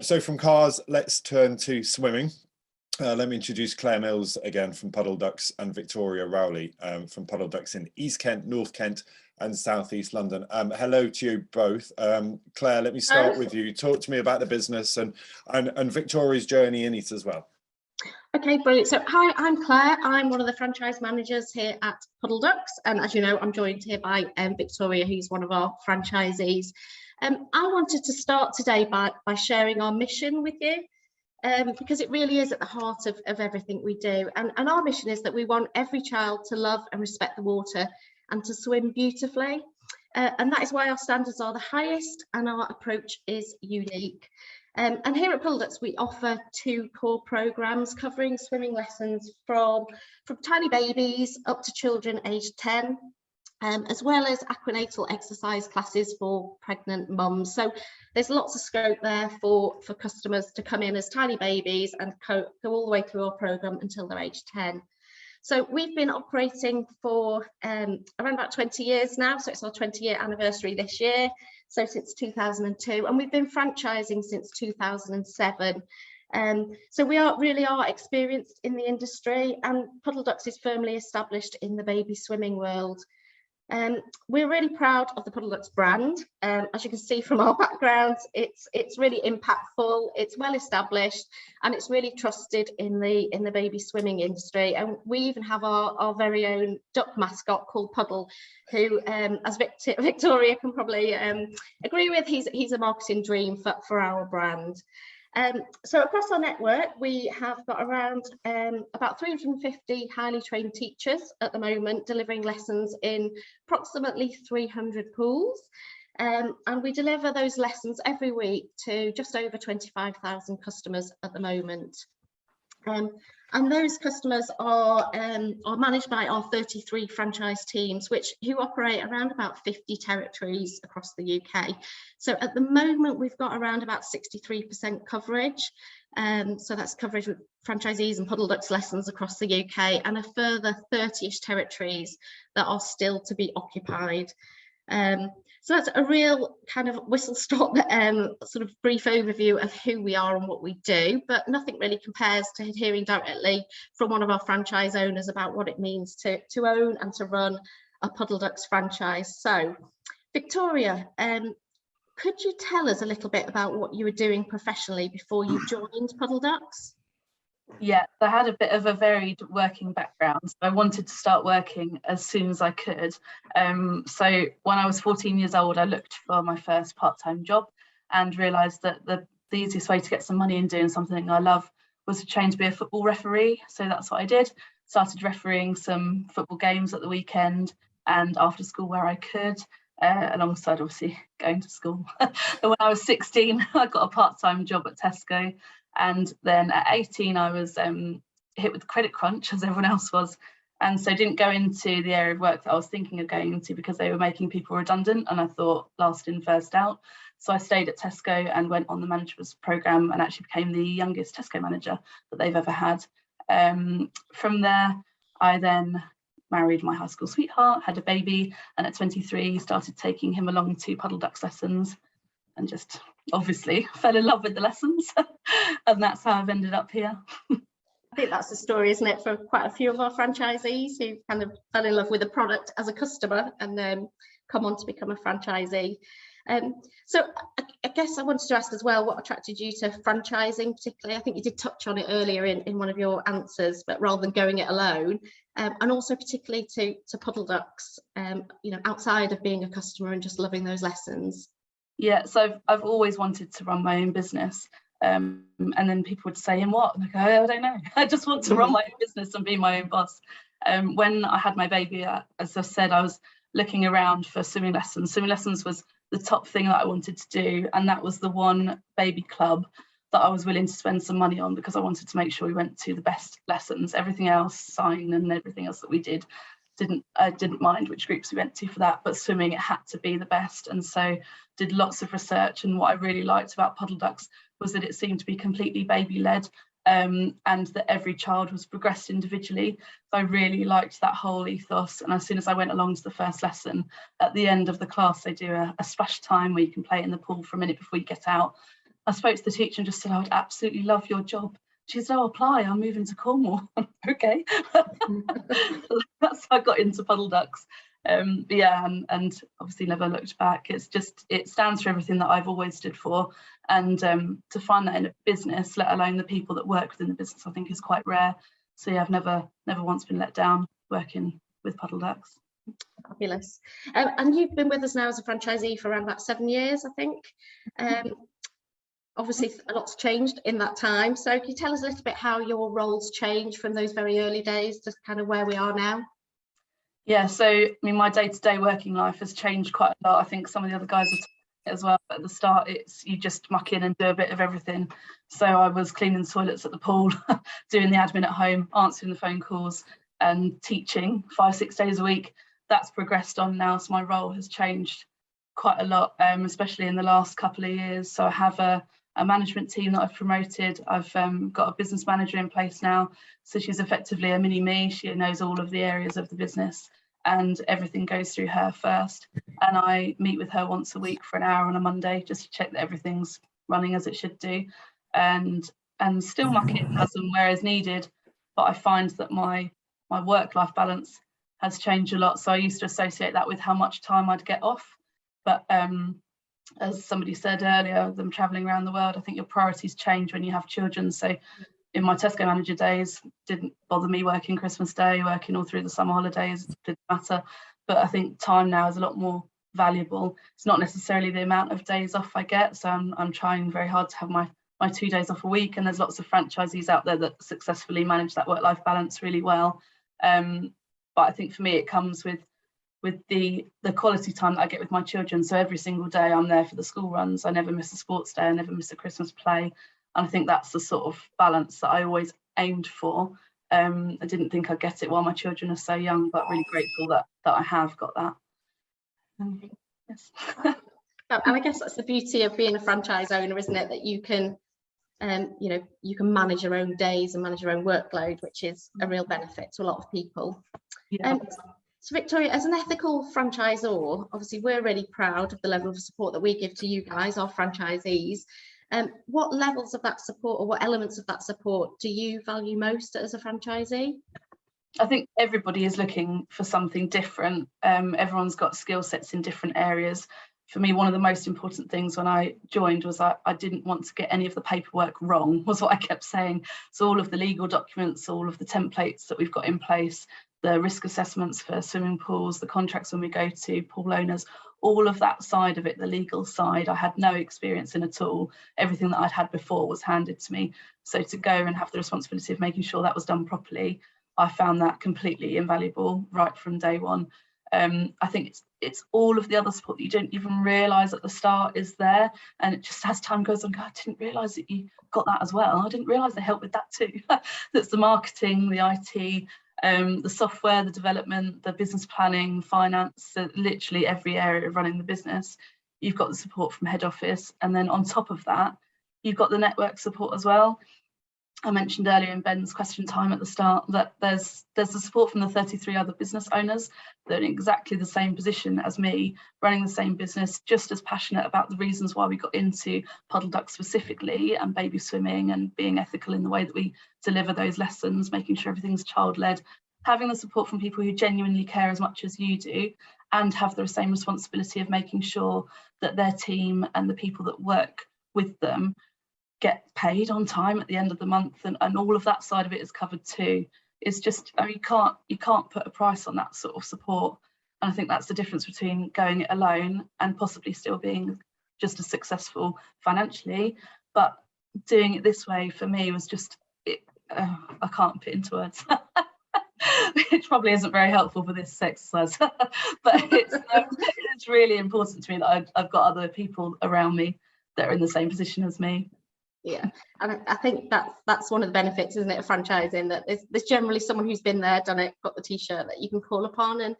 So from cars, let's turn to swimming. Let me introduce Claire Mills again from Puddle Ducks and Victoria Rowley from Puddle Ducks in East Kent, North Kent and South East London. Hello to you both. Claire, let me start with you. Talk to me about the business and Victoria's journey in it as well. Okay, brilliant. So hi, I'm Claire. I'm one of the franchise managers here at Puddle Ducks, and as you know, I'm joined here by Victoria, who's one of our franchisees. I wanted to start today by sharing our mission with you, because it really is at the heart of everything we do. And our mission is that we want every child to love and respect the water and to swim beautifully. And that is why our standards are the highest and our approach is unique. And here at Puddle Ducks, we offer 2 core programmes covering swimming lessons from tiny babies up to children aged 10, as well as aquanatal exercise classes for pregnant mums. So there's lots of scope there for customers to come in as tiny babies and go all the way through our programme until they're aged 10. So we've been operating for around about 20 years now, so it's our 20-year anniversary this year, so since 2002, and we've been franchising since 2007. So we really are experienced in the industry, and Puddle Ducks is firmly established in the baby swimming world. We're really proud of the Puddle Ducks brand. As you can see from our backgrounds, it's really impactful, it's well established, and it's really trusted in the baby swimming industry. And we even have our very own duck mascot called Puddle, who, as Victoria can probably agree with, he's a marketing dream for our brand. So across our network, we have got around about 350 highly trained teachers at the moment, delivering lessons in approximately 300 pools. And we deliver those lessons every week to just over 25,000 customers at the moment. And those customers are managed by our 33 franchise teams, who operate around about 50 territories across the UK. So at the moment, we've got around about 63% coverage. So that's coverage with franchisees and Puddle Ducks lessons across the UK, and a further 30-ish territories that are still to be occupied. So that's a real kind of whistle-stop sort of brief overview of who we are and what we do, but nothing really compares to hearing directly from one of our franchise owners about what it means to own and to run a Puddle Ducks franchise. So, Victoria, could you tell us a little bit about what you were doing professionally before you joined Puddle Ducks? Yeah, I had a bit of a varied working background. So I wanted to start working as soon as I could. So when I was 14 years old, I looked for my first part-time job and realised that the easiest way to get some money in doing something I love was to train to be a football referee. So that's what I did. Started refereeing some football games at the weekend and after school where I could, alongside obviously going to school. When I was 16, I got a part-time job at Tesco. And then at 18, I was hit with credit crunch, as everyone else was. And so didn't go into the area of work that I was thinking of going into because they were making people redundant. And I thought last in, first out. So I stayed at Tesco and went on the manager's programme and actually became the youngest Tesco manager that they've ever had. From there, I then married my high school sweetheart, had a baby, and at 23 started taking him along to Puddle Ducks lessons. And just obviously fell in love with the lessons. And that's how I've ended up here. I think that's the story, isn't it, for quite a few of our franchisees who kind of fell in love with the product as a customer and then come on to become a franchisee. So I guess I wanted to ask as well, what attracted you to franchising particularly? I think you did touch on it earlier in one of your answers, but rather than going it alone, and also particularly to Puddle Ducks, outside of being a customer and just loving those lessons. Yeah, so I've always wanted to run my own business. And then people would say, in what? And I go, I don't know. I just want to run my own business and be my own boss. When I had my baby, as I said, I was looking around for swimming lessons. Swimming lessons was the top thing that I wanted to do. And that was the one baby club that I was willing to spend some money on because I wanted to make sure we went to the best lessons. Everything else, sign and everything else that we did, I didn't mind which groups we went to for that, but swimming, it had to be the best. And so did lots of research, and what I really liked about Puddle Ducks was that it seemed to be completely baby led, and that every child was progressed individually. So I really liked that whole ethos. And as soon as I went along to the first lesson, at the end of the class they do a splash time where you can play in the pool for a minute before you get out. I spoke to the teacher and just said, I would absolutely love your job. She said, oh, apply, I'm moving to Cornwall. Okay. That's how I got into Puddle Ducks. But yeah, and obviously never looked back. It's just, it stands for everything that I've always stood for. And to find that in a business, let alone the people that work within the business, I think is quite rare. So yeah, I've never once been let down working with Puddle Ducks. Fabulous. And you've been with us now as a franchisee for around about 7 years, I think. Obviously, a lot's changed in that time. So can you tell us a little bit how your roles changed from those very early days to kind of where we are now? Yeah, so I mean, my day-to-day working life has changed quite a lot. I think some of the other guys have it as well. But at the start, it's you just muck in and do a bit of everything. So I was cleaning the toilets at the pool, doing the admin at home, answering the phone calls, and teaching 5-6 days a week. That's progressed on now, so my role has changed quite a lot, especially in the last couple of years. So I have a management team that I've promoted. I've got a business manager in place now, so she's effectively a mini me. She knows all of the areas of the business and everything goes through her first, and I meet with her once a week for an hour on a Monday just to check that everything's running as it should do, and still muck in as and where is needed. But I find that my work-life balance has changed a lot. So I used to associate that with how much time I'd get off, but as somebody said earlier, them traveling around the world, I think your priorities change when you have children. So in my Tesco manager days, didn't bother me working Christmas Day, working all through the summer holidays, didn't matter. But I think time now is a lot more valuable. It's not necessarily the amount of days off I get. So I'm trying very hard to have my 2 days off a week, and there's lots of franchisees out there that successfully manage that work-life balance really well. But I think for me, it comes with the quality time that I get with my children. So every single day I'm there for the school runs. I never miss a sports day. I never miss a Christmas play. And I think that's the sort of balance that I always aimed for. I didn't think I'd get it while my children are so young, but really grateful that I have got that. Yes. And I guess that's the beauty of being a franchise owner, isn't it? That you can, you can manage your own days and manage your own workload, which is a real benefit to a lot of people. Yeah. So Victoria, as an ethical franchisor, obviously we're really proud of the level of support that we give to you guys, our franchisees. What levels of that support, or what elements of that support do you value most as a franchisee? I think everybody is looking for something different. Everyone's got skill sets in different areas. For me, one of the most important things when I joined was I didn't want to get any of the paperwork wrong, was what I kept saying. So all of the legal documents, all of the templates that we've got in place, the risk assessments for swimming pools, the contracts when we go to pool owners, all of that side of it, the legal side, I had no experience in at all. Everything that I'd had before was handed to me. So to go and have the responsibility of making sure that was done properly, I found that completely invaluable right from day one. I think it's all of the other support that you don't even realise at the start is there, and it just as time goes on, I didn't realise that you got that as well. I didn't realise they helped with that too. That's the marketing, the IT, the software, the development, the business planning, finance, literally every area of running the business. You've got the support from head office, and then on top of that, you've got the network support as well. I mentioned earlier in Ben's question time at the start that there's the support from the 33 other business owners that are in exactly the same position as me, running the same business, just as passionate about the reasons why we got into Puddle Ducks specifically, and baby swimming, and being ethical in the way that we deliver those lessons, making sure everything's child-led. Having the support from people who genuinely care as much as you do, and have the same responsibility of making sure that their team and the people that work with them get paid on time at the end of the month, and all of that side of it is covered too. It's just, I mean, you can't put a price on that sort of support, and I think that's the difference between going it alone and possibly still being just as successful financially. But doing it this way for me was just, I can't put into words. Which probably isn't very helpful for this exercise, but it's really important to me that I've got other people around me that are in the same position as me. Yeah, and I think that's one of the benefits, isn't it, of franchising, that there's generally someone who's been there, done it, got the t-shirt that you can call upon. And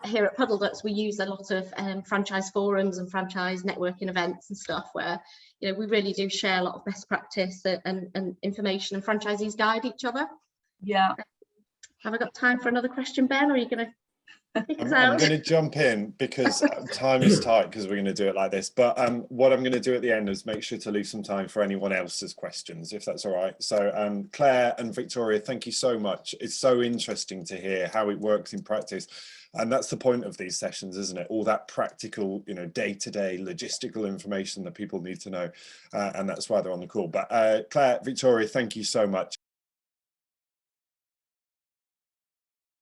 here at Puddle Ducks, we use a lot of franchise forums and franchise networking events and stuff where, we really do share a lot of best practice and information, and franchisees guide each other. Yeah. Have I got time for another question, Ben, or are you going to? I'm going to jump in because time is tight because we're going to do it like this. But what I'm going to do at the end is make sure to leave some time for anyone else's questions, if that's all right. So Claire and Victoria, thank you so much. It's so interesting to hear how it works in practice. And that's the point of these sessions, isn't it? All that practical, you know, day-to-day logistical information that people need to know. And that's why they're on the call. But Claire, Victoria, thank you so much.